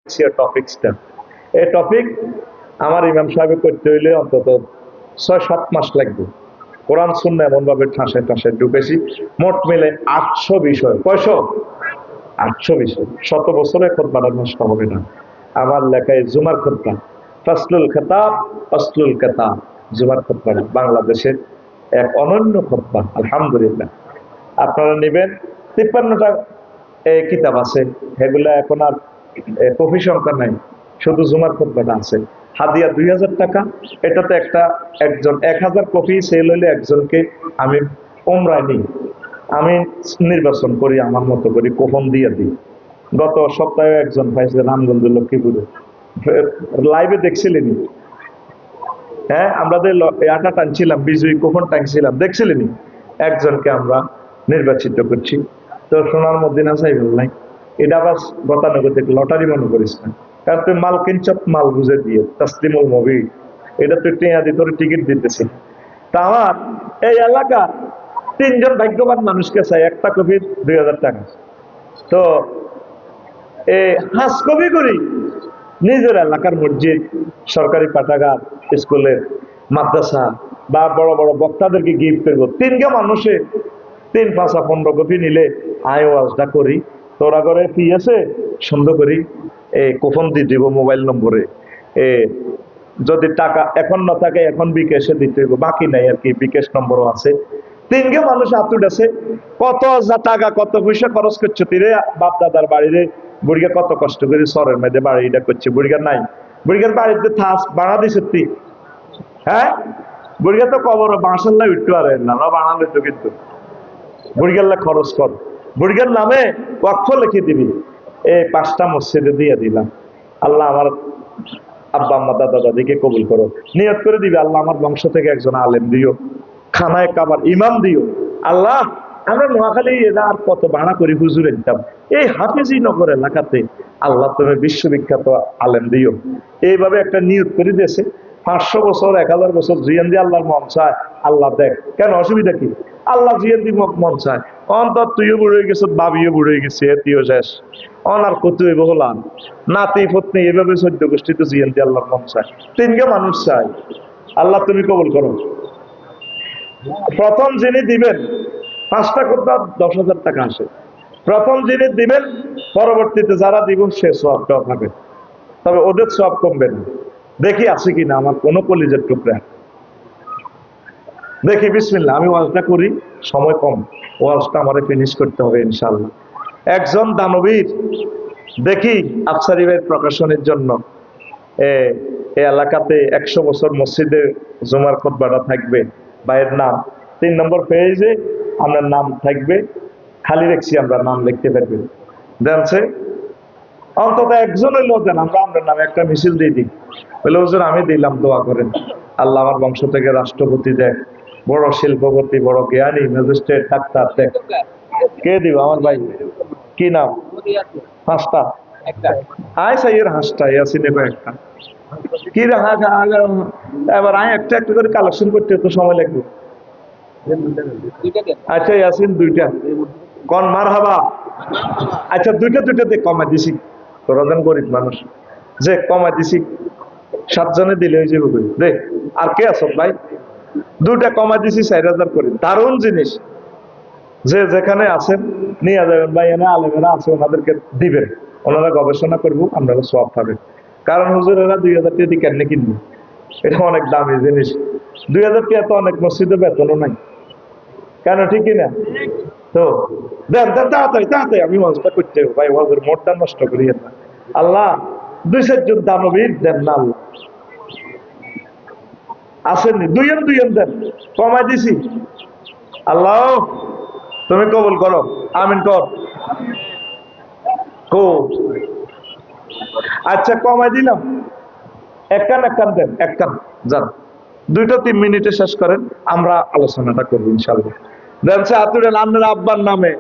টপিকসটা এই টপিক আমার ইমাম সাহেব করতে হইলে অন্তত ৬-৭ মাস লাগবে। কোরআন সুন্নাহ এমন ভাবে ঠাসে ঠাসে ঢুকেছি, মোট মিলে ৮০০ বিষয়। কয়শো? ৮০০ বিষয়। ১০০ বছরের খুতবাটা নষ্ট হবে না। আমার লেখায় জুমার খুতবা, ফাসলুল খেতাব ফাসলুল কেতাব, জুমার খুতবা বাংলাদেশের এক অনন্য খুতবা। আলহামদুলিল্লাহ, আপনারা নেবেন। ৫৩টা কিতাব আছে, এগুলা এখন আর কপি সংখ্যা নাই, শুধু জুমার খুতবাটা আছে। হাদিয়া ২০০০ টাকা। এটাতে একজন ১০০০ কপি সেল হইলে একজনকে আমি উমরায় নিই, আমি নির্বাচন করি, আমার মতো করি কুপন দিয়ে দিই। গত সপ্তাহে একজন পাইছে রামগঞ্জ লক্ষ্মীপুরে, লাইভে দেখছিলেন? হ্যাঁ, আমরা যে আটা টানছিলাম, বিজয়ী কুপন টানছিলাম, দেখছিলেন? একজনকে আমরা নির্বাচিত করছি। তো সোনার মদিনা চাইবেন নাই, এটা আবার গতানুগতিক লটারি মনে করিস না, কারণ তুই মাল কিনছত মাল বুঝে দিয়ে তাসলিমুল মবি, এটা তুই টিয়া দিয়ে তোর টিকিট দিতেছি। তা আমার এই এলাকা ৩ জন ভাগ্যবান মানুষকে চাই, একটা কপি ২০০০ টাকা। তো হাস কপি করি নিজের এলাকার মসজিদ, সরকারি পাঠাগার, স্কুলের, মাদ্রাসা বা বড় বড় বক্তাদেরকে গিফট করবো। ৩ মানুষে ৩, ৫, ১৫ কপি নিলে আয় ওয়াজটা করি। তোরা করে কি আছে সুন্দর করি কুপন দিয়ে দিব মোবাইল নম্বরে। যদি টাকা এখন না থাকে এখন বিকাশে দিতে হইব, বাকি নাই আর কি, বিকাশ নম্বরও আছে। ৩ মানুষ আতুট আছে, কত টাকা কত পয়সা খরচ করছে তীরে বাপ দাদার বাড়িতে, বুড়িগা কত কষ্ট করে সরের মধ্যে বাড়িটা করছে। বুড়িগার নাই, বুড়িগার বাড়িতে থাস বাড়া দিছে তুই। হ্যাঁ, বুড়িগা তো কবর বাঁশাল্লা উঠতে পারে না, বানালে তো কিন্তু বুড়িগাল্লা খরচ কর, বুড়িগার নামে ওয়াকফ লিখে দিবি। 5টা মসজিদে দিয়ে দিলাম। আল্লাহ আমার আব্বা আম্মা দাদা দাদিকে কবুল করো। নিয়ত করে দিবে, আল্লাহ আমার বংশ থেকে একজন আলেম দিও, খানায় কাবার ইমাম দিও। আল্লাহ, আমরা নোয়াখালী আর কত ভাড়া করি হুজুরে দিতাম, এই হাফেজি নগর এলাকাতে আল্লাহ তুমি বিশ্ববিখ্যাত আলেম দিও। এইভাবে একটা নিয়ত করে দিয়েছে। ৫০০ বছর ১০০০ বছর জিয়ান দিয়ে আল্লাহর মন চায়, আল্লাহ দেখ, কেন অসুবিধা কি? আল্লাহ জিয়ান দিয়ে মন চায়। অন্তর তুইও বুড়ো হয়ে গেছ, বাবিও বুড়ো হয়ে গেছে, এতিও শেষ, অনার কত হইব হলাম নাতি পত্নী, এভাবে ১৪ গোষ্ঠী তো জিয়ান দিয়ে আল্লাহর মন চায়। ৩ মানুষ চায়, আল্লাহ তুমি কবুল করো। প্রথম যিনি দিবেন 5টা খুতবা ১০,০০০ টাকা আসে। প্রথম যিনি দিবেন, পরবর্তীতে যারা দিব সে সওয়াবটাও পাবে, তবে ওদের সওয়াব কমবে না। দেখি আছে কিনা আমার কোনো কলিজের টুকরা, দেখি। বিসমিল্লাহ, আমি ওয়াজটা করি, সময় কম, ওয়াজটা আমারে ফিনিশ করতে হবে ইনশাআল্লাহ। একজন দানবীর, দেখি আফসারি ভাইয়ের প্রকাশনের জন্য এই এলাকাতে ১০০ বছর মসজিদে জুমার খুতবাটা থাকবে। ভাইয়ের নাম ৩ নম্বর পেজে আপনার নাম থাকবে, খালি রাখছি, আমরা নাম লিখতে পারবেন। জানছে অন্তত একজন হইলেও দেন, আমরা আপনার নামে একটা মিছিল দিয়ে দিই, বলে হুজুর আমি দিলাম, দোয়া করেন আল্লাহ আমার বংশ থেকে রাষ্ট্রপতি দেখ, বড় শিল্পপতি, বড় জ্ঞানী, ম্যাজিস্ট্রেট, ডাক্তার দেখ। কে দিব? আমার ভাই। কি নাম? 5টা। আয় সাইয়ের হাঁসটা ইয়াসিনে কয়েকটা কি রে, এবার আয় একটা একটা করে কালেকশন করতে তো সময় লাগবে। আচ্ছা ইয়াসিন 2টা কোন, মার হাবা। আচ্ছা 2টা দিয়ে কমাই দিছি, তোরা যেন গরিব মানুষ, যে কমাই দিছি 7 জনে দিলে হয়ে যাবে রে। আর কে আছো ভাই? 2টা কমাই দিছি 4,000 করে। দারুণ জিনিস, যে যেখানে আছেন নিয়ে যাবেন ভাই, এনে আলেমেরা আছে ওনাদেরকে দিবেন, ওনারা গবেষণা করবো, আপনারা সওয়াব পাবেন। কারণ হুজুরেরা 2,000 টাকা দিয়ে কেমনে কিনবে, এটা অনেক দামি জিনিস। 2,000 টাকা তো অনেক মসজিদে বেতনও নাই, কেন ঠিক কিনা? তো দেন দেন তাড়াতাড়ি তাড়াতাড়ি, আমি ওয়াজটা করতে হবে ভাই, ওয়াজের মোটটা নষ্ট করি না। আল্লাহ 2-4 জন দানবীর দেন না, আল্লাহ আসেননি, 2 দেন, কমাই দিছি। আল্লাহ তুমি কবুল করো, আমিন কর। আচ্ছা কমাই দিলাম, একখান দেন, একখান যান, 2-3 মিনিটে শেষ করেন, আমরা আলোচনাটা করবো ইনশাল্লাহ। দেখছে আতুরেন আপনার আব্বার নামে,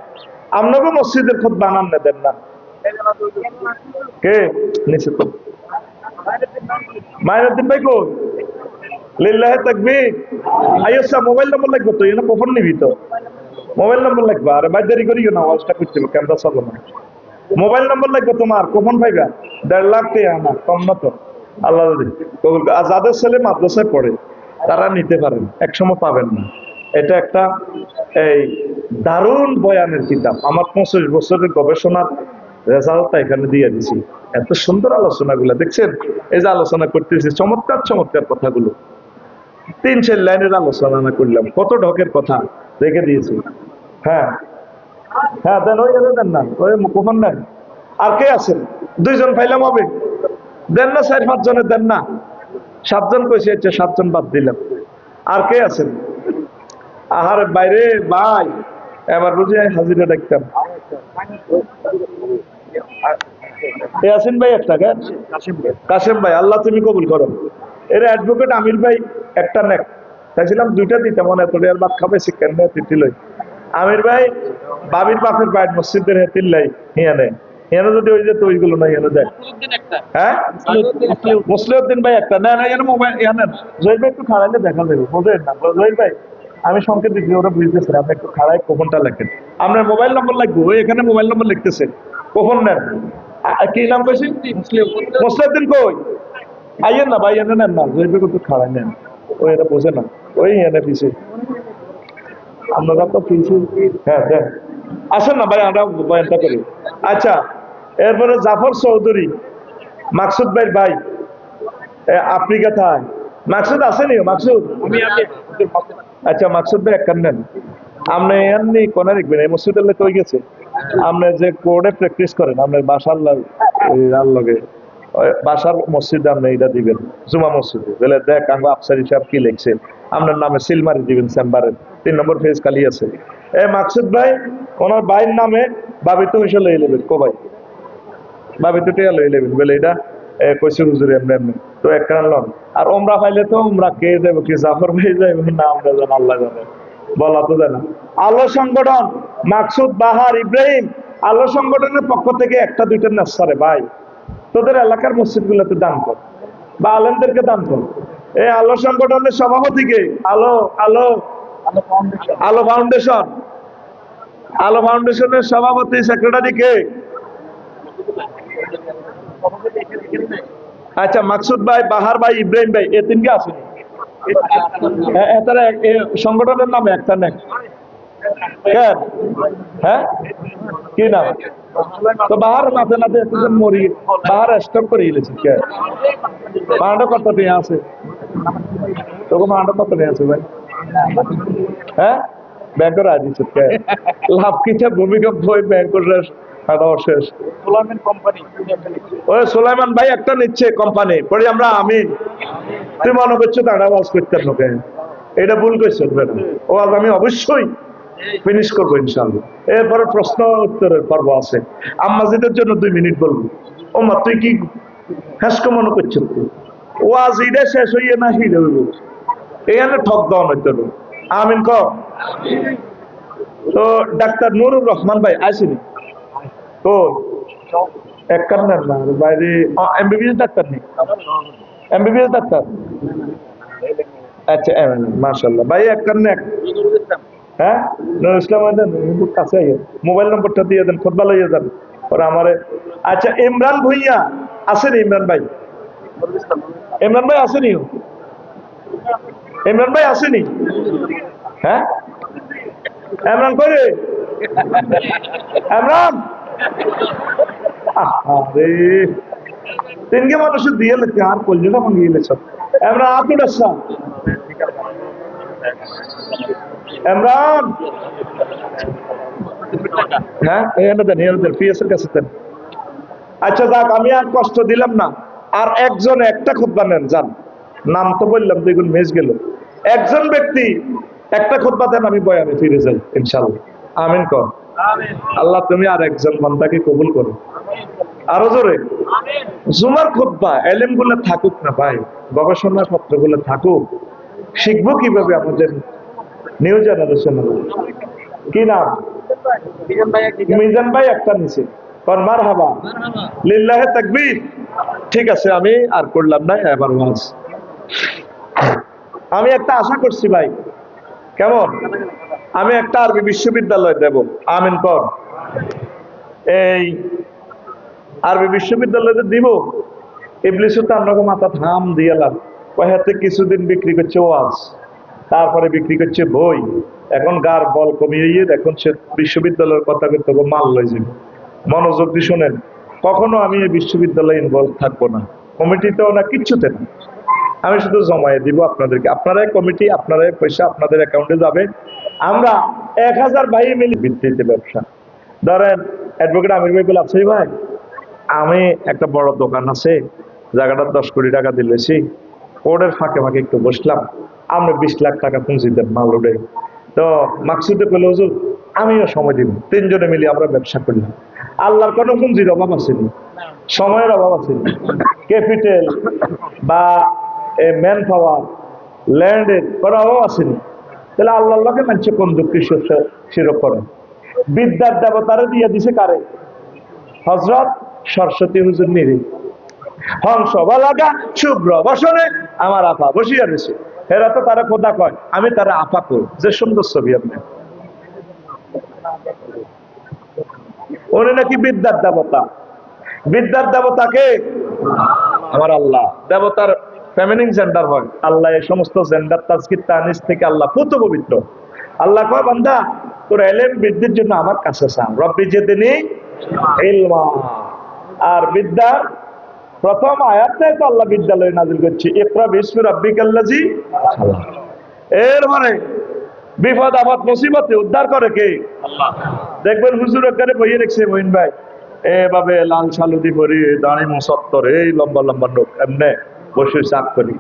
আপনাকে মসজিদের খুদ বানান না দেন না, কে নিচে তো মাইনুদ্দিন ভাই কই? লিল্লাহে তাকবীর। আইসা মোবাইল নম্বর লাগবে তো, কখন নিবি তো মোবাইল নম্বর লাগবে। আরে ভাই দেরি করিও না, ওয়াজটা করতে হবে, ক্যামেরা চালো না। মোবাইল নম্বর লাগবে তোমার, কখন পাইবা? 1.5 লাখ টাকা না, কম না তো। আল্লাহ যদি কবুল করে। আর যাদের ছেলে মাদ্রাসায় পড়ে তারা নিতে পারেন, একসময় পাবেন না। এটা একটা এই দারুণ বয়ানের কিতাব, আমার 25 বছরের গবেষণার রেজাল্টটা এখানে দিয়ে দিছি। এত সুন্দর আলোচনাগুলো দেখছেন, এই যে আলোচনা করতেছি চমৎকার চমৎকার কথাগুলো, 3-4 লাইনের আলোচনা করলাম, কত ঢকের কথা রেখে দিয়েছি। হ্যাঁ হ্যাঁ, দেন ওই দেন না, ওই কখন নেন। আর কে আছেন? 2 জন পাইলাম হবে, দেন না 4-5 জনের দেন না। 7 জন কইছে, 7 জন বাদ দিলাম। আর কে আছেন? আহার বাইরে ভাই, এবার বুঝি হাজিরা দেখতাম। ইয়াসিন ভাই একটা, কাশেম ভাই, আল্লাহ তুমি কবুল করো। এর অ্যাডভোকেট আমির ভাই একটা নেক চাইছিলাম, 2টা দিতে মনে করে, আর বাদ খাবে শিক্ষা তিলই। আমির ভাই বাবির বাপের বাইট মসজিদের হেতিল্লাই হিয়া নেই, হিয়ানো যদি ওই যে তো ওইগুলো না হিয়ানো যায়। হ্যাঁ, মুসলিউদ্দিন ভাই একটা, না না এখানে মোবাইল এখানে জহির ভাই একটু খাড়াইলে দেখা যাবে, বোঝেন না জহির ভাই? আমি সংকেত দিচ্ছি, ওরা বুঝতেছে, আপনি একটু খাড়াই কখনটা লেখেন। আপনার মোবাইল নম্বর লাগবে, ওই এখানে মোবাইল নম্বর লিখতেছে, কখন নেন। কি নাম কইছি? মুসলিউদ্দিন কই? আইয়েন না ভাই, এনে নেন না, জহির ভাই একটু খাড়াই নেন, ওই এটা বোঝে না, ওই এনে পিছিয়ে আপনারা তো পিছিয়ে। হ্যাঁ দেন, আসেন না ভাই, আমরা বয়ানটা করি। আচ্ছা, এরপরে জাফর চৌধুরী, মাকসুদ ভাই ভাই, আফ্রিকা থায়। মাকসুদ আসেনি? মাকসুদ, আচ্ছা মাকসুদ ভাই এক নেন। আপনি এমনি কোনে দেখবেন, এই মসজিদের লোক হয়ে গেছে, আপনি যে কোর্টে প্র্যাকটিস করেন, আপনার বাসার লগে বাসার মসজিদে আপনি এটা দিবেন, জুমা মসজিদে বলে দেখ আঙ্গ আফসার হিসাব কি লিখছে, আপনার নামে সিল মারি দিবেন চেম্বারের 3 নম্বর পেজ খালি আছে। মাকসুদ ভাই ওনার ভাইয়ের নামে বাবিত হিসেবে লই নেবেন, কো ভাই বাবিত টিয়া লই নেবেন বলে এটা কইছে হুজুর এমনি এমনি, তো একটা লন। আর ওমরা পাইলে তো ওমরা কে যাবো, কি জাফর ভাই যাইব না আমরা জান, আল্লাহ জানে, বলা তো জানা। আলো সংগঠন মাকসুদ বাহার ইব্রাহিম, আলো সংগঠনের পক্ষ থেকে 1-2টা নেসারে ভাই, তোদের এলাকার মসজিদ গুলোতে দান কর বা আলেমদেরকে দান কর। এই আলো সংগঠনের সভাপতিকে, আলো আলো আলো ফাউন্ডেশন, আলো ফাউন্ডেশনের সভাপতি সেক্রেটারি কে? আচ্ছা মাকসুদ ভাই, বাহার ভাই, ইব্রাহিম ভাই, এ 3কে আসেনি? সংগঠনের নামে একটা নেই। হ্যাঁ কি নাম? তো বাহার নাতে নাতে মরি, বাহার স্টপ করে গেছে কে? মান্ড কত নিয়ে আছে? তোকে মান্ড কত নিয়ে আছে ভাই? হ্যাঁ, ব্যাংকের রাজি কে লাভ কিছে ভূমিকা বই ব্যাংকের শেষ। ওই সুলাইমান ভাই একটা নিচ্ছে কোম্পানি পরে, আমরা আমি তুই মনে করছো তারা আওয়াজ করতে লোকে, এটা ভুল করছো ও, আজ আমি অবশ্যই ফিনিশ করবো ইনশাল্লাহ। এরপরে প্রশ্ন উত্তরের পর্ব আছে, আম্মাজিদের জন্য 2 মিনিট বলবো। ও মা তুই কি হ্যাস্ক মনে করছো? ও আজ এটা শেষ হইয়ে না হিলে হইব, এখানে ঠক দেওয়া হইতে হবে। আমিন ক। তো ডাক্তার নুরুর রহমান ভাই আসেনি তো? এক কান্নার না বাইরে এমবিবিএস ডাক্তার নেই, এমবিবিএস ডাক্তার। আচ্ছা মাশাআল্লাহ ভাই, এক কান্না এক। হ্যাঁ নুরুল ইসলাম কাছে মোবাইল নম্বরটা দিয়ে দেন, খুতবা লইয়া যান ওরা আমারে। আচ্ছা ইমরান ভুইয়া আসেনি? ইমরান ভাই, ইমরান ভাই আসেনি? ইমরান ভাই আসেনি? হ্যাঁ ইমরান কই রে? ইমরান আরে 3কে মানুষের দিয়ে লেখে আর কলজোটা ভাঙিয়ে গেছে। ইমরান আতুল আসলাম, ইমরান হ্যাঁ এখানে দেন, এখানে দেন, পিএস এর কাছে দেন। আচ্ছা যাক, আমি আর কষ্ট দিলাম না, আর একজন একটা খুতবা নেন যান, নাম তো বললাম 2 গুণ মিস গেল। একজন ব্যক্তি একটা খুতবা দেন, আমি বয়ানে ফিরে যাই ইনশাআল্লাহ। আমিন কর। আল্লাহ তুমি আর একজন বান্দাকে কবুল করো, আরো জোরে। জুমার খুতবা এলেম গুলো থাকুক না ভাই, গবেষণা পত্র গুলো থাকুক, শিখবো কিভাবে আমাদের নিউ জেনারেশন। কি নাম? মিজান ভাই একটা নিচে মারহাবা, লিল্লাহে তাকবীর। ঠিক আছে, আমি আর করলাম না, এবার ওয়াজ আমি একটা আশা করছি ভাই, কেমন? আমি একটা আরবি বিশ্ববিদ্যালয় দেব, আমিন কর। এই আরবি বিশ্ববিদ্যালয়ে দিব, ইবলিসও তার রকম মাথা থাম দিয়েলাম। হাতে কিছুদিন বিক্রি করছে ওয়াজ, তারপরে বিক্রি করছে বই। এখন গার বল কমিয়ে এখন সে বিশ্ববিদ্যালয়ের কথা কিন্তু মাল লই যাবে। মনোযোগ দিয়ে শোনেন, কখনো আমি এই বিশ্ববিদ্যালয়ে ইনভলভ থাকবো না, কমিটিতেও না, কিচ্ছুতে না। আমি শুধু জমায়ে দিব আপনাদেরকে, আপনারাই কমিটি, আপনারাই পয়সা আপনাদের অ্যাকাউন্টে যাবে। আমরা 1000 ভাই মিলে ভিত্তিতে ব্যবসা। ধরেন অ্যাডভোকেট আমির ভাই বলে, আফসারি ভাই আমি একটা বড় দোকান আছে, জায়গাটা 10 কোটি টাকা দিলেছি, ওদের ফাঁকে ফাঁকে একটু বসলাম, আমরা 20 লাখ টাকা পুঁজি দেন মাল ওদের। তো মাকসুদে বলে, হুজুর আমিও সময় দিব, 3 জনে মিলে আমরা ব্যবসা করলাম। আল্লাহর কোনো পুঁজির অভাব আসেনি, সময়ের অভাব আসেনি, ক্যাপিটাল বা ম্যান পাওয়ার, ল্যান্ডের কোনো অভাব আসেনি। তাহলে আল্লাহকে মানছে কোন দুঃখী শিরক করে। বিদ্যার দেবতারে দিয়ে দিছে কারে? হযরত সরস্বতী হুজুর নিরে। হংস বলাগা শুভ্র বসনে আমার আপা বসিয়া রয়েছে। এরা তো তারা খোদা কয়, আমি তারা আপা কই। যে সুন্দর ছবি আপনি, উনি নাকি বিদ্যার দেবতা। বিদ্যার দেবতাকে আমার আল্লাহ। দেবতার ফেমিনিন জেন্ডার হয়, আল্লাহ এই সমস্ত জেন্ডার তাজকির তানিস থেকে আল্লাহ পুত পবিত্র। আল্লাহ কয়, বান্দা তোর ইলম বৃদ্ধির জন্য আমার কাছে চান, রব্বি জিদনি ইলমা। আর বিদ্যার প্রথম আয়াতটাই তো আল্লাহ বিদ্যালয়ে নাজিল করছে, ইকরা বিসমি রাব্বিকাল্লাযী খালাক। এর মানে বিপদ আপদ মুসিবতে উদ্ধার করে কে? আল্লাহ। দেখবেন হুজুর এখানে বইয়ে রেখেছে মঈন ভাই, এভাবে লাল সালুদি পরি, দাঁড়ি মুসত্তর, এই লম্বা লম্বা লোক এমনে বসে চাপ করি।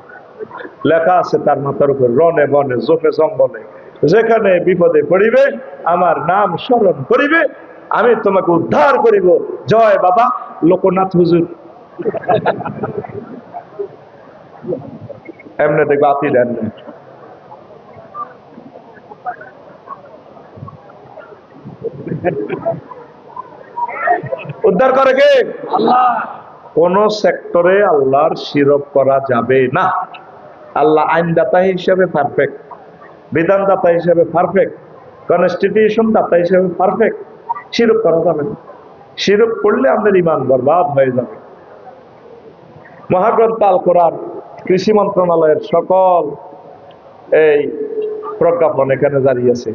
লেখা আছে তার মাথার উপর, রনে বনে জোফে জঙ্গলে যেখানে বিপদে পড়িবে আমার নাম স্মরণ করিবে, আমি তোমাকে উদ্ধার করিব। জয় বাবা লোকনাথ হুজুর। এমনি দেখবো আতি দেন না। উদ্ধার করে কে? আল্লাহ। কোন সেক্টরে আল্লাহর শিরক করা যাবে না। আল্লাহ আইনদাতা হিসেবে পারফেক্ট, বিধানদাতা হিসেবে পারফেক্ট, কনস্টিটিউশন দাতা হিসেবে পারফেক্ট। শিরক করা যাবে না। শিরক করলে আমাদের ঈমান বরবাদ হয়ে যাবে। মহাগ্রন্থ আল কোরআন, কৃষি মন্ত্রণালয়ের সকল এই প্রজ্ঞাপন এখানে জারি আছে।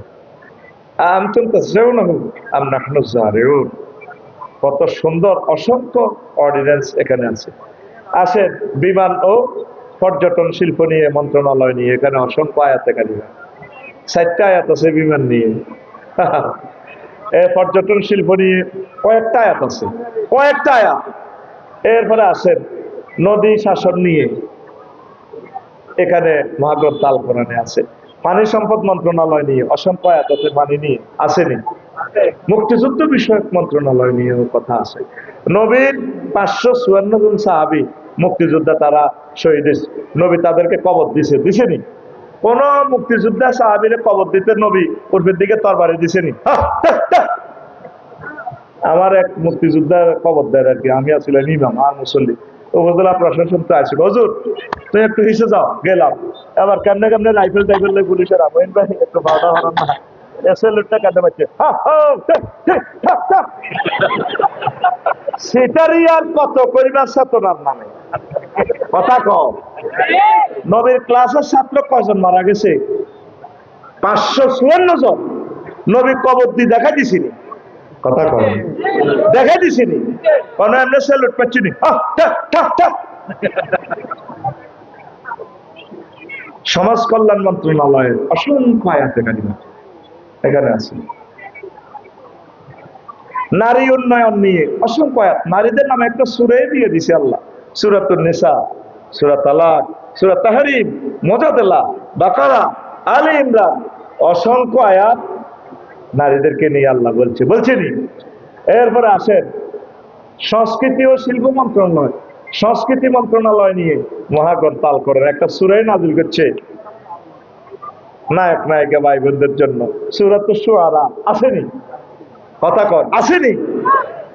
কত সুন্দর অসংখ্য অর্ডিন্যান্স এখানে আছে। আসেন বিমান ও পর্যটন শিল্প নিয়ে মন্ত্রণালয় নিয়ে, এখানে অসংখ্য আয়াত এখানে 4টা আয়াত আছে বিমান নিয়ে। পর্যটন শিল্প নিয়ে কয়েকটা আয়াত আছে, কয়েকটা আয়াত। এরপরে আসেন নদী শাসন নিয়ে, এখানে মহাগ্রন্থ আল কোরআনে আছে। পানি সম্পদ মন্ত্রণালয় নিয়ে অসংখ্য আয়াত আছে, পানি নিয়ে আসেনি। মুক্তিযুদ্ধ বিষয়ক মন্ত্রণালয় নিয়েও কথা আছে। নবীর 554 জন সাহাবী মুক্তিযোদ্ধা, তারা শহীদ, নবী তাদেরকে কবর দিছেনি? কোন মুক্তিযোদ্ধা সাহাবীরে কবর দিতে নবী পূর্বের দিকে তরবারি দিছেনি? আমার এক মুক্তিযোদ্ধার কবর দেয় আর কি, আমি আসলে ইমাম আর মুসল্লি, উপজেলা প্রশাসন তো আসবে, হুজুর তুমি একটু হিসে যাও, গেলাম। আবার কেমনে কেমনে রাইফেল টাইফেল পুলিশের আমইন ভাই একটু ভাড়া হরান না, এসএলটা কাটে পাচ্ছে। সেটারই আর কত পরিবার ছাত্রনার নামে কথা কম। নবীর ক্লাসের ছাত্র কয়জন মারা গেছে? 554 জন। নবী কবর দিয়ে দেখা দিছিনি? কথা কম দেখা দিছিনি? কোন এমনি স্যালুট পাচ্ছিনি? সমাজ কল্যাণ মন্ত্রণালয়ের অসংখ্য আয়াত এখানে আছে। নারী উন্নয়ন নিয়ে অসংখ্য আয়াত। নারীদের নামে একটা সূরা দিয়ে দিছে আল্লাহ, সূরাতুন নিসা, সূরা তালাক, সূরা তাহরিম, মুজাদালা, বাকারা, আলে ইমরান, অসংখ্য আয়াত নারীদেরকে নিয়ে আল্লাহ বলছেনি। এরপরে আসেন সংস্কৃতি ও শিল্প মন্ত্রণালয়, সংস্কৃতি মন্ত্রণালয় নিয়ে মহাগ্রন্থ আল কোরআন একটা সূরাই নাযিল করছে নায়ক নায়িকা ভাই বোনদের জন্য, সূরাতুশ শুআরা। আসেনি? কথা কর আসেনি?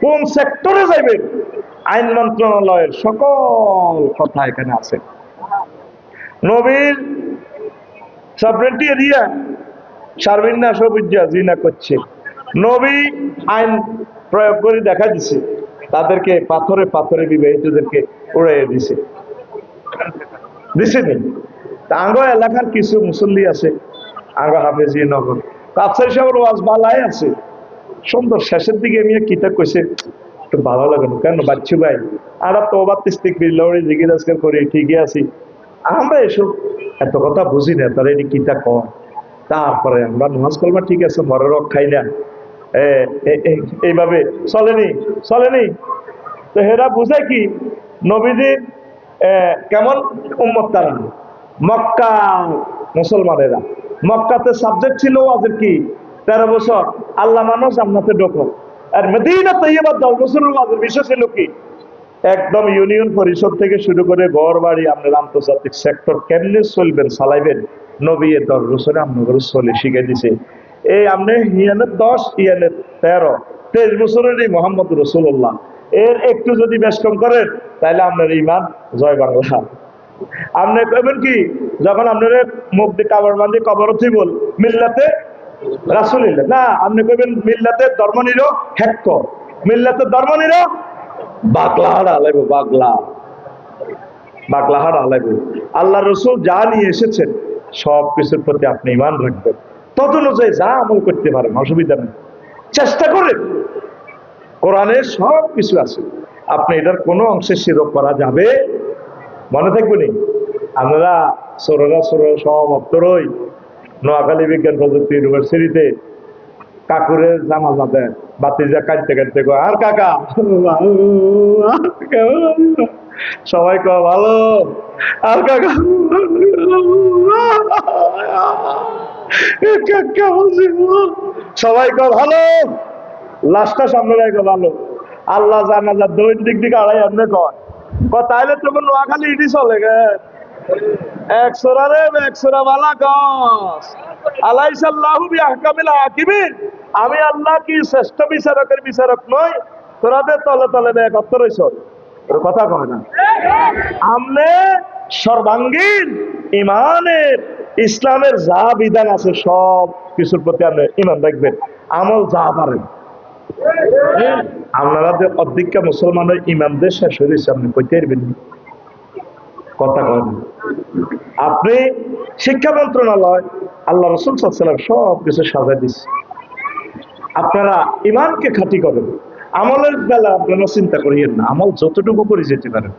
কোন সেক্টরে যাইবেন? আইন মন্ত্রণালয়ের সকল কথা এখানে আছে। নবীর সভরেন্টি এরিয়া সার্বিন্যা সবুজ্জা জিনা করছে, নবী আইন প্রয়োগ করে দেখা দিছে। তাদেরকে পাথরে পাথরে বিবাহিতদেরকে উড়াইয়া দিছে দিছেনি। আঙ্গ এলাকার কিছু মুসল্লি আছে, আঙ্গ হাফেজি নগর আফসার সাহেবের ওয়াজ বালাই আছে সুন্দর। শেষের দিকে আমি কিতাব কইছে একটু ভালো লাগানো, কেন বাচ্চু ভাই আর তোবা ইস্তিগফার লড়ে জিকির আজকাল করি ঠিকই আছি, আমরা এসব এত কথা বুঝি না, তারা এটি কিতা কর। তারপরে আমরা নামাজ করবা ঠিক আছে, মরে রক খাই না, এইভাবে চলেনি চলেনি। তো হেরা বুঝায় কি নবীজির কেমন উম্মত তারা, মক্কা মুসলমানেরা মক্কাতে সাবজেক্ট ছিল ওয়াজের কি 13 বছর আল্লাহ মানুষ জান্নাতে ঢোকো, আর মদিনা তৈয়বা 10 বছরের ওয়াজের বিষয় ছিল কি একদম ইউনিয়ন পরিষদ থেকে শুরু করে ঘর বাড়ি আপনার আন্তর্জাতিক সেক্টর কেমনে চলবেন চালাইবেন, নবী 10 বছরে আপনাদের চলে শিখে দিছে। এই আপনি হিয়ানের 10 ইয়ানের 13 বছরের এই মোহাম্মদ রসুল্লাহ এর একটু যদি বেশ কম করেন তাহলে আপনার ইমান জয় বাংলা। আপনি কইবেন কি যখন আপনার মুখ দিয়ে কাবার বান্ধে কবর বল মিল্লাতে রাসূলিল্লাহ না, আপনি কইবেন মিল্লাতে ধর্ম নিরো হ্যাক্ক, মিল্লাতে ধর্ম নিরো বাগলাহাড় আলাইব, বাগলাহাড় আলাইব। আল্লাহ রসুল যা নিয়ে এসেছেন সব কিছুর প্রতি আপনি ইমান রাখবেন, তদ অনুযায়ী যা আমল করতে পারেন অসুবিধা নেই, চেষ্টা করেন। কোরআনে সব কিছু আছে, আপনি এটার কোনো অংশে শিরক করা যাবে মনে থাকবে নি। আমরা সরোরা সব অত্তরই নোয়াখালী বিজ্ঞান প্রযুক্তি ইউনিভার্সিটিতে কাকুরের জানাজা দেয়, বাতিজা কাটতে কাটতে কয় আর কাকা সবাই কয় ভালো, আর কাকা সবাই কয় ভালো, লাশটা সামনে রেখে ভালো। আল্লাহ জানাজা দৈনিক দিকে আড়াই আপনি কয় তাইলে তখন নোয়াখালী ইডি চলে গে একশোরা রে একশোরা বালা গস আলাইসাল্লাহু বিআহকামিল হাকিমিন, আমি আল্লাহ কি শ্রেষ্ঠ বিচারকের বিচারক নই, তোরাদের তলে তলে একত্র হইছ, তোর কথা কয় না। আমনে সর্বাঙ্গীন ইমানের ইসলামের যা বিধান আছে সব কিছুর প্রতি আপনি ইমান রাখবেন, আমল যা পারেন। আপনারা যে অধিকা মুসলমানের ইমানদের শেষ হয়েছে আপনি কইতে পারবেন কথা কয় না। আপনি শিক্ষা মন্ত্রণালয় আল্লাহ রসুল সাল্লাল্লাহু আলাইহি ওয়াসাল্লাম সব কিছু সাজা দিচ্ছে, আপনারা ইমানকে খাঁটি করেন। আমলের বেলা আপনারা চিন্তা করিয়েন না, আমল যতটুকু করে যেতে পারেন।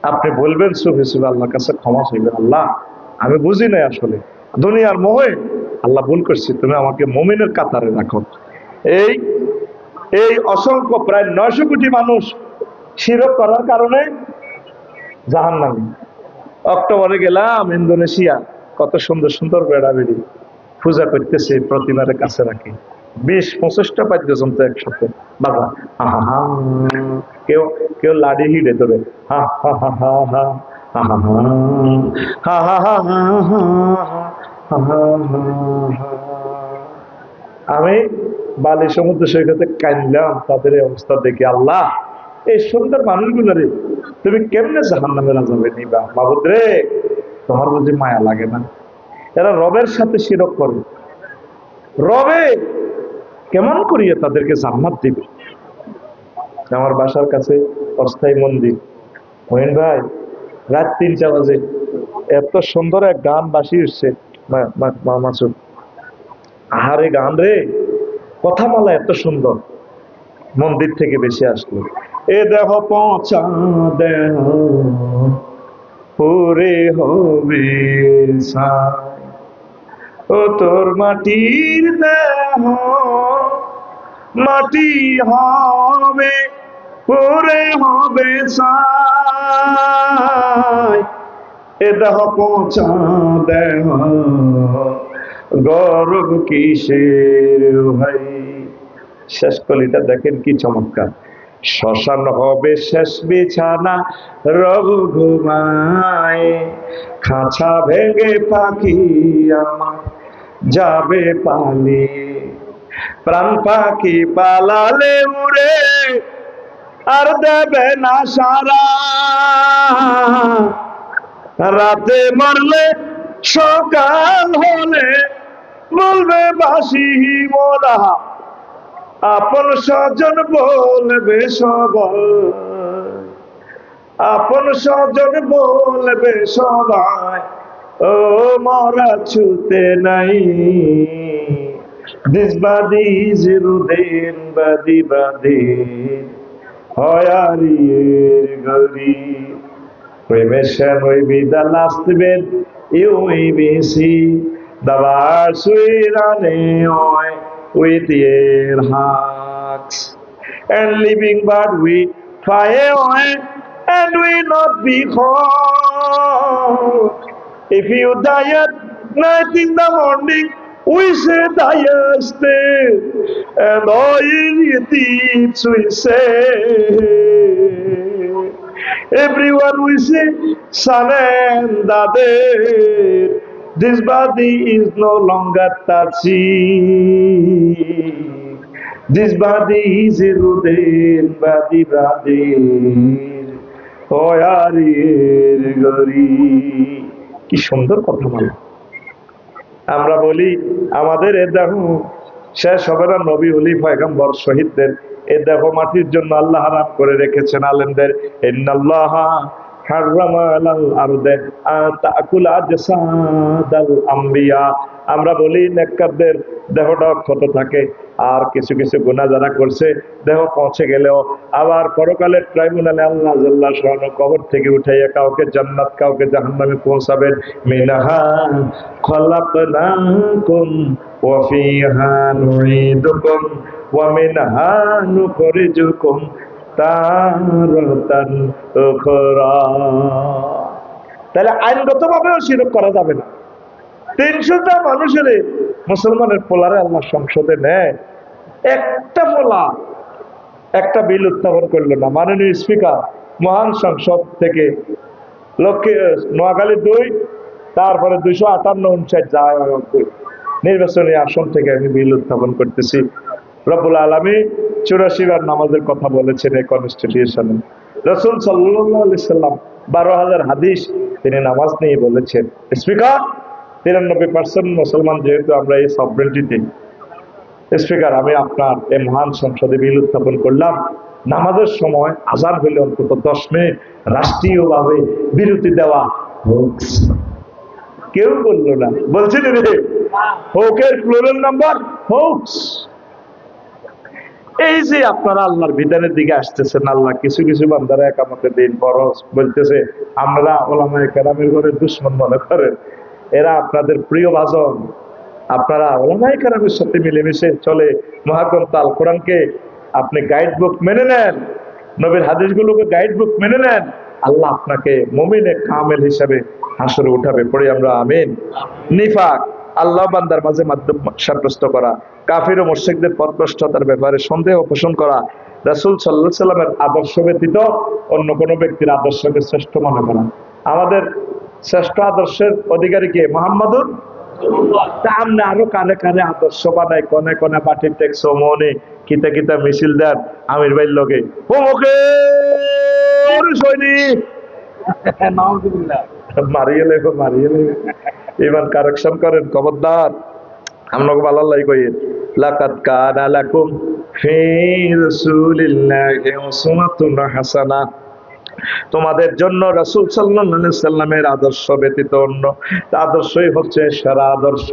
আপনি বলবেন সুফি সুফি আল্লাহর কাছে ক্ষমা চাইবেন, আল্লাহ আমি বুঝি নাই আসলে দুনিয়ার মোহে আল্লাহ ভুল করছি, তুমি আমাকে মুমিনের কাতারে রাখো। এই অসংখ্য প্রায় 900 কোটি মানুষ শিরক করার কারণে জাহান্নামী। অক্টোবরে গেলাম ইন্দোনেশিয়া, কত সুন্দর সুন্দর বেড়াবেড়ি পূজা করতেছে, প্রতিমারের কাছে রাখি 20-25টা বাদ্যযন্ত্র একসাথে বাবা, হা হা, কেউ কেউ লাডি হিড়ে ধরে হা হা হা হা হা হা হা হা হা হা হা। আমি বালি সমুদ্র সৈকতে কাঁদলাম তাদের অবস্থা দেখে, আল্লাহ এই সুন্দর মানুষগুলোরে তুমি কেমনে জাহান্নামে যাবে নিবা, বাবুদ রে তোমার বুঝি মায়া লাগে না? এরা রবের সাথে শিরক করে, রবে কেমন করিয়ে তাদেরকে জান্নাত দিবে। আমার বাসার কাছে অস্থায়ী মন্দির, মহিন ভাই রাত 3টা বাজে এত সুন্দর এক গান বাসি উঠছে, মাসুদ আহারে গান রে, কথামালা এত সুন্দর, মন্দির থেকে বেশি আসলো। এ দেহ পচা দেহ পুরে হবে ছাই, ও তোর মাটির দেহ মাটি হবে পুরে হবে ছাই, এ দেহ পচা দেহ গরব কিসের ভাই। শেষ কলিটা দেখেন কি চমৎকার, শ্মশান হবে শেষ বিছানা রঘু ঘুমায়, খাঁচা ভেঙে পাখি আমার যাবে পালিয়ে, প্রাণ পাখি পালালে উড়ে আর দেবে না সারা, রাতে মরলে সকাল হলে বলবে বাসি মোরা, আপন স্বজন বলবে সবাই, আপন স্বজন বলবে সবাই, ও মরা ছুতে নাই। This body is রুদেন বাদি বাদি হয়ারিয়ের গরি। We may share maybe the last bed you may see the bars we run away with your hearts and living but we fly away and we not be whole. If you die at night in the morning, we say die still, and all your deeds we say. Everyone we say, son and daughter, this body is no longer touching. This body is a rudin body body. Oh, yarir gari. কি সুন্দর কথা বলে। আমরা বলি আমাদের এ দেহ শেষ হবে না, নবী ওলি পয়গম্বর শহীদদের এ দেহ মাটির জন্য আল্লাহ হারাম করে রেখেছেন আলেমদের। ইন্নাল্লাহা হারামা আলাল আরদে তাকুল আজসাদাল আম্বিয়া। আমরা বলি নেককারদের দেহটা ক্ষত থাকে, আর কিছু কিছু গুনাহ যারা করছে দেহ পৌঁছে গেলেও আবার পরকালের ট্রাইব্যুনালে আল্লাহ জাল্লা শাআনু কবর থেকে উঠাইয়া কাউকে জান্নাত কাউকে জাহান্নামে পৌঁছাবেন। মিনহা খলাকনাকুম ওয়া ফিহা নুঈদুকুম ওয়া মিনহা নুখরিজুকুম তারাতান উখরা। তাহলে আইনগতভাবেও শিরক করা যাবে না। 300টা মানুষের মুসলমানের পোলারে আল্লাহ সংসদে নেয়, একটা পোলা একটা বিল উত্থাপন করলো না। মাননীয় স্পিকার মহান সংসদ থেকে লক্ষ্মী নোয়াখালী 2, তারপরে 258 যায় নির্বাচনী আসন থেকে আমি বিল উত্থাপন করতেছি। রব্বুল আলামিন 84 বার নামাজের কথা বলেছেন এই কনস্টিটিউশনে। রাসূল সাল্লাল্লাহু আলাইহি সাল্লাম 12,000 হাদিস তিনি নামাজ নিয়ে বলেছেন। স্পিকার 93% মুসলমান যেহেতু আমরা এই সভরেন্টিতে, স্পিকার আমি আপনার এই মহান সংসদে বিল উত্থাপন করলাম, নামাজের সময় আযান হইলে অন্তত 10 মিনিট রাষ্ট্রীয়ভাবে বিরতি দেওয়া হোক। কেউ বললো না, বলছেন রে হোকের প্লুরাল নাম্বার হোকস। এই যে আপনারা আল্লাহর বিধানের দিকে আসতেছেন, আল্লাহ কিছু কিছু বান্দারা একামতের দিন ফরজ বলতেছে, আমরা ওলামায়ে কেরামের ঘরে দুশমন মনে করেন, এরা আপনাদের প্রিয় ভাজন। আপনারা ওলামায়ে কেরামের সাথে মিলেমিশে চলে মহাগ্রন্থ আল কোরআনকে আপনি গাইড বুক মেনে নেন, নবীর হাদিসগুলোকে গাইড বুক মেনে নেন, আল্লাহ আপনাকে মুমিনে কামেল হিসাবে হাসরে উঠাবে। পড়ে আমরা আমিন। নিফাক আল্লাহ বান্দার মাঝে মাধ্যম সাব্যস্ত করা, কাফির ও মুশরিকদের পথভ্রষ্টতার ব্যাপারে সন্দেহ পোষণ করা, রাসূল সাল্লাল্লাহু আলাইহি সাল্লামের আদর্শ ব্যতীত অন্য কোনো ব্যক্তির আদর্শকে শ্রেষ্ঠ মনে করা। আমাদের শ্রেষ্ঠ আদর্শের অধিকারী কে? মুহাম্মাদুর। তা আমরা আরো কানে কানে আদর্শ বানাই, কনে কনে পার্টির ট্যাক্স মনে কিতা কিতা মিছিল দেন আমির ভাইয়ের লগে ওকে সৈনিক মারিয়ে লেখো মারিয়ে লেখো। এবার কারেকশন করেন, খবরদার। আপনাকে ভালো লাই কইেন লাকাদ কানা লাকুম ফি রাসূলিল্লাহি উসওয়াতুন হাসানাহ। তোমাদের জন্য রাসূল সাল্লাল্লাহু আলাইহি সাল্লামের আদর্শ ব্যতীত অন্য আদর্শই হচ্ছে সেরা আদর্শ।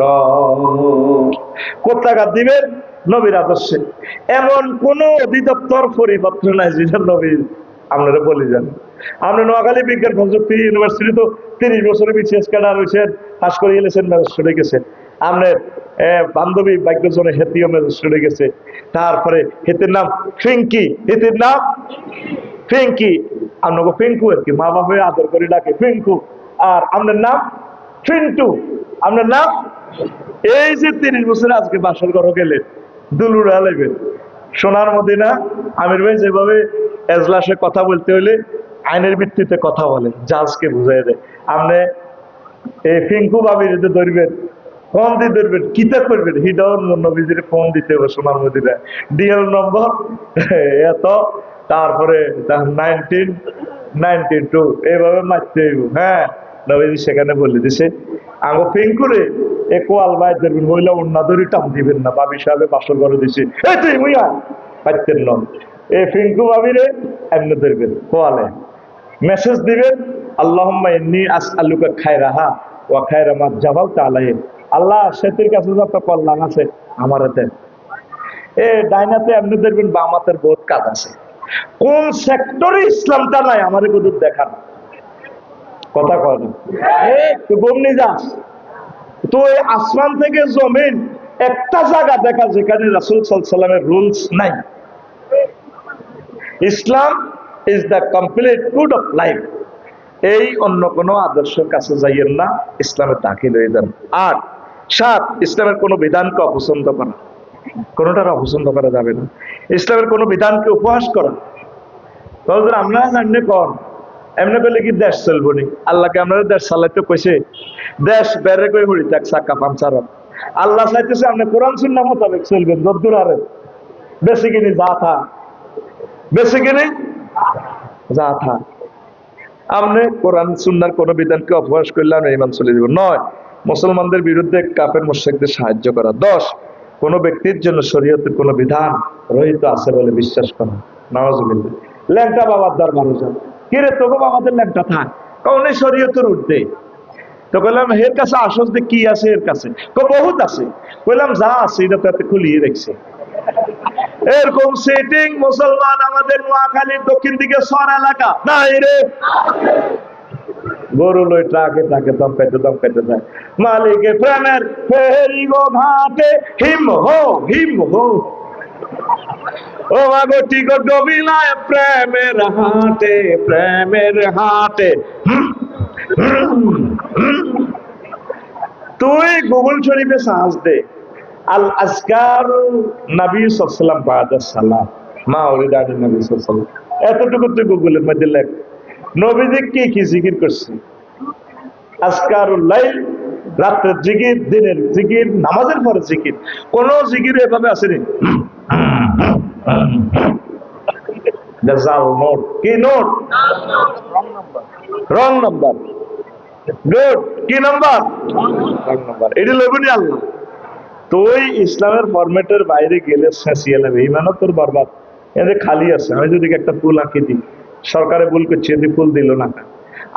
কোথাকা দিবেন? নবীর আদর্শে। এমন কোন অধিদপ্তর পরিপত্র নাই যেটা নবীর আপনারা বলে যান। আপনি নোয়াখালী বিজ্ঞান প্রযুক্তি ইউনিভার্সিটি তো 30 বছরের বিসিএস ক্যাডার হয়েছেন, পাস করে গেছেন, ম্যাজিস্ট্রেটে গেছেন। আপনার বান্ধবী ভাগ্যজনে হেতিও ম্যাজিস্ট্রেটে গেছে। তারপরে হেতের নাম ফিঙ্কি, হেতের নাম ফিঙ্কি, আপনাকে ফিঙ্কু আর কি মা বাবা আদর করে ডাকে ফিঙ্কু। আর আপনার নাম ফিন্টু, আপনার নাম। এই যে 30 বছরে আজকে বাসর ঘর গেলেন, দুলুর আলাইবেন সোনার মদিনা। আমির ভাই যেভাবে এজলাসে কথা বলতে হলে আইনের ভিত্তিতে কথা বলে, জাজকে বুঝাই দেয়। আপনি এই ফিঙ্কু ভাবির ধরবেন, ফোন দিয়ে ধরবেন, কিতা করবেন, হিডন নবীজির ফোন দিতে হবে সোনার মদিনা, ডিএল নম্বর এত, তারপরে 1992 এইভাবে মারতে হইব। হ্যাঁ, নবীজি সেখানে বলে দিছে আঙ্গো ফিঙ্কুরে এ কোয়াল ভাই দেখবেন মহিলা অন্য ধরি টান দিবেন না, ভাবি সাহেবে বাসর করে দিছে, এই তুই মুইয়া পাইতেন ন, এ ফিঙ্কু ভাবিরে এমনি ধরবেন কোয়ালে, মেসেজ দিবেন আল্লাহুম্মা ইন্নী আসআলুকা খায়রাহা ওয়া খায়রা মা জাবালতা আলাইহি, আল্লাহ সেতির কাছে যত কল্যাণ আছে আমারে দেন। এ ডাইনাতে এমনি দেখবেন বামাতের বহুত কাজ আছে, কোন সেক্টরে ইসলামটা নাই আমারে কত দেখান, কথা কয় না তুই গমনি যাস, তো এই আসমান থেকে জমিন একটা জায়গা দেখা যেখানে রাসূল সাল্লাল্লাহু আলাইহি ওয়াসাল্লামের রুলস নাই। Islam is the complete code of life. এই অন্য কোনো আদর্শের কাছে যাইয়েন না, ইসলামের দাখিল হয়ে যান। ৮, ৭ ইসলামের কোনো বিধানকে অপছন্দ করা, কোনোটার অপছন্দ করা যাবে না। ইসলামের কোনো বিধানকে উপহাস করা, তাহলে আমরা জানলে কন এমনি করলে কি দেশ চলবো নি? আল্লাহকে আমরা দেশ চালাইতে কইছে, দেশ বেড়ে করে হরি থাক চাক্কা পাঞ্চার, আল্লাহ চাইতেছে আপনি কোরআন সুন্নাহ মোতাবেক চলবেন, দূর আরে বেশি কিনি যা থা, বেশি কিনি যা থা, আপনি কোরআন সুন্নাহর কোন বিধানকে অপহাস করলে আমরা ইমান চলে যাব। ৯, মুসলমানদের বিরুদ্ধে কাফের মুশরিকদের সাহায্য করা। ১০, কোন ব্যক্তির জন্য শরীয়তের কোন বিধান রহিত আছে বলে বিশ্বাস করা। নাউজুবিল্লাহ। ল্যাংটা বাবার দরবারে যান, কিরে তোকে বাবাদের ল্যাংটা থাক, কোন শরীয়তের উঠতে, তো কইলাম এর কাছে আসস যে কি আছে এর কাছে, বহুত আছে, কইলাম যা আছে এটা তো এত খুলিয়ে রেখেছে। এরকম সেটিং মুসলমান আমাদের নোয়াখালীর দক্ষিণ দিকে সর এলাকা নাই রে, গরু লই ট্রাকে ট্রাকে দম পেতে যায়, মালিকে প্রেমের ফেরি গো ঘাটে হিম হো, ও মাগো টিকট ডবিলায় প্রেমের হাটে। তুই গুগল শরীফে সার্চ দে, আল আজকার নবী সাল্লাল্লাহু আলাইহি ওয়াসাল্লাম বাদা সালাম মা ওলিদানি নবী সাল্লাল্লাহু আলাইহি ওয়াসাল্লাম, এতটুকু তুই গুগলের মধ্যে লেখ নবীজি কি জিকির করছে। আজকারুল লাইল, রাতের জিকির, দিনের জিকির, নামাজের পরে জিকির, কোন জিকির এভাবে আসেনি। জাল নোট, কি নোট? Wrong number. গুড, কি নাম্বার? Wrong number. এটি লইবনি আল্লাহ। তুই ইসলামের ফরম্যাটের বাইরে গেলে শেষিয়ে নেবে, ইমানও তোর বরবাদ। এদের খালি আছে, আমি যদি একটা ফুল আঁকি দিই, সরকারে ভুল করছি, যদি ফুল দিল না,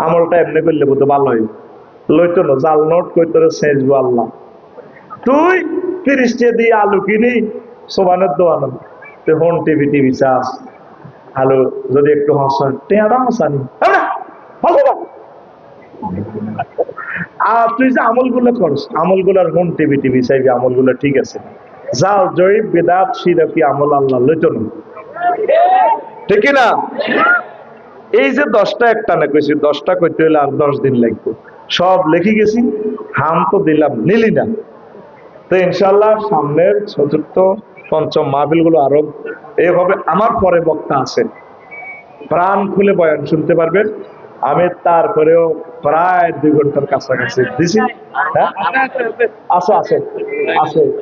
আমলটা এমনি করলে বোধ ভালো হইব, লইতো না, জাল নোট কই তোর শেষবো আল্লাহ। তুই 30 টাকা দিয়ে আলু কিনি সোবানের দোয়ানো, তুই হোম টিভি চাস, আলু যদি একটু হাসান টেয়ারা হাসানি, আর তুই যে আমলগুলো করস, আমলগুলার হোম টিভি চাইবি, আমলগুলো ঠিক আছে, জাল জয়ীব বেদাত শিরকি আমল আল্লাহ লইতো না, ঠিক না? এই যে 10টা একটা না কইছি, 10টা কইতে হলে আর 10 দিন লাগবে, সব লিখে গেছি, হাম তো দিলাম, নিলি না। তো ইনশাল্লাহ সামনের 4র্থ 5ম মাহফিল গুলো আরো এইভাবে আমার পরে বক্তা আছেন, প্রাণ খুলে বয়ান শুনতে পারবেন। আমি তারপরেও প্রায় 2 ঘন্টার কাছাকাছি দিছি। হ্যাঁ, আছে